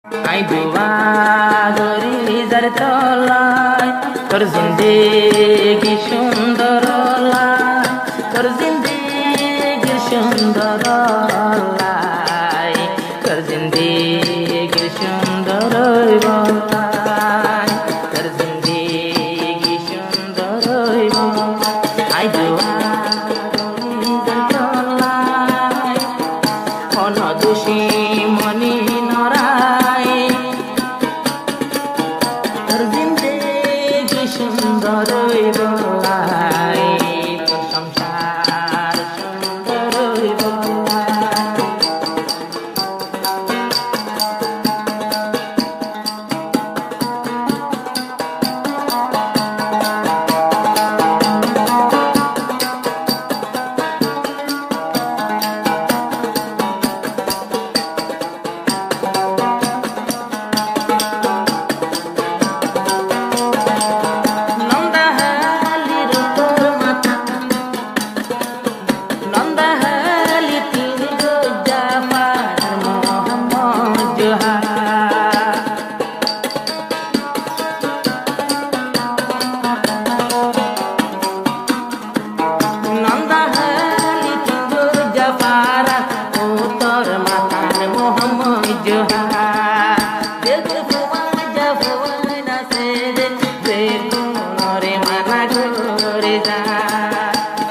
I দুয়া গরি যার তলায় তোর জিন্দেগি সুন্দর লাই, তোর জিন্দেগি সুন্দর লাই, তোর জিন্দেগি সুন্দর বলাই, তোর জিন্দেগি সুন্দর বলাই। আই দুয়া গরি যার তলায় অনদোষী মনি নরায়, তোর জিন্দেগি সুন্দর বলাই, তোর সংসার সুন্দর বলাই।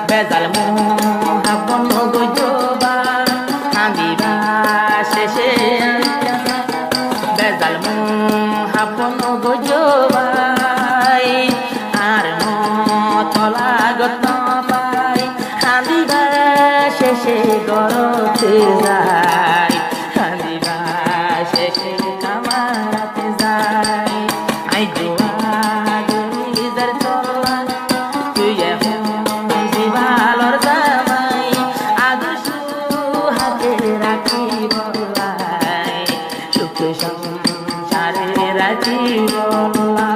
বেজাল মোহাবন গজবা কান্দিবা শেষে, বেজাল মোহাবন গজবাই আর মতলা গত পাই, কান্দিবা শেষে গরতে যায়, কান্দিবা শেষে কামারাতে যায়। আই দুয়া গরি যার তলায় তুই এখন জিবালর জামাই, আদর্শ হাতে রাখি বলাই, সুখ সংসারে রাখি বলাই।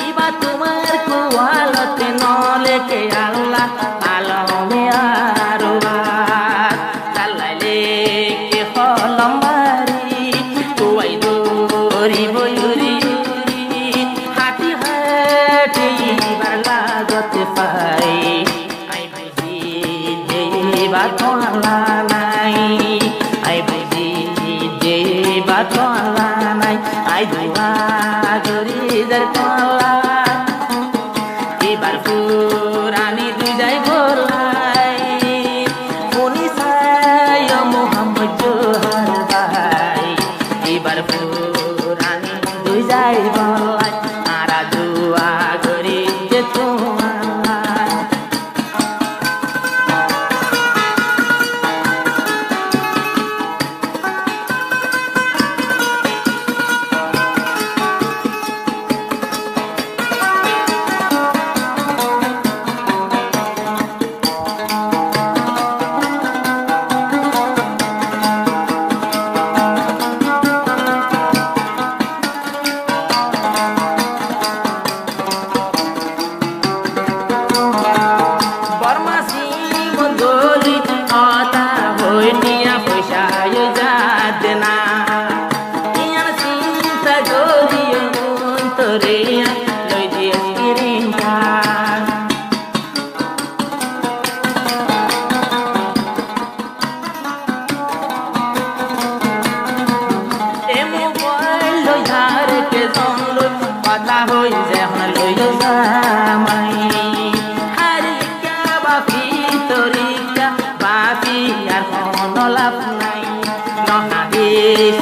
ইবা তোমার কুয়ালতে নলে কে আল্লাহ আলমে আরো চালাইলে কে হলম বাড়ি কুয়াই দরি বয়ুরি হাঁটি হাঁটি বার লাগতে পাই। আই বুঝি দেবা তোলা নাই, আই বুঝি দেবা তোলা নাই। আই দুয়া গরি যার তলায় এবার পুরানি দুই যাই বলাই, মনি সাই মোহাম্মদ জোহার ভাই, এবার পুরানি দুই যাই বলাই, আরা দুয়া গরি যে তোমার। কথা হই যেন লইও জামাই হারিকা বাপি তরিকা বাপি আর কোনো লাভ নাই নহাদিস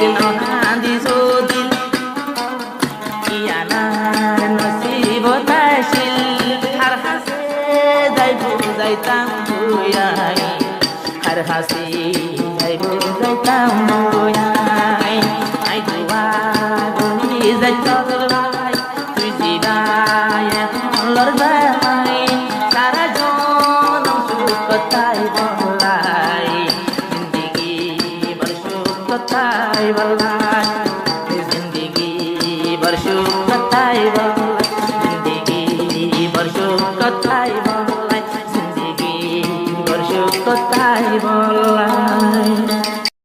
দিল ইয়ানার নসিব তাইছিল আর হাসে যাইব যাইতাম দুয়াই আর হাসি যাইব যাইতাম দুয়াই আই দুয়া গনি যাইতাম লাই তুই জিবাই এখন লড়বাই সারা জনম সুখ কথাই বলাই জিন্দগি বড় সুখ কথাই বলাই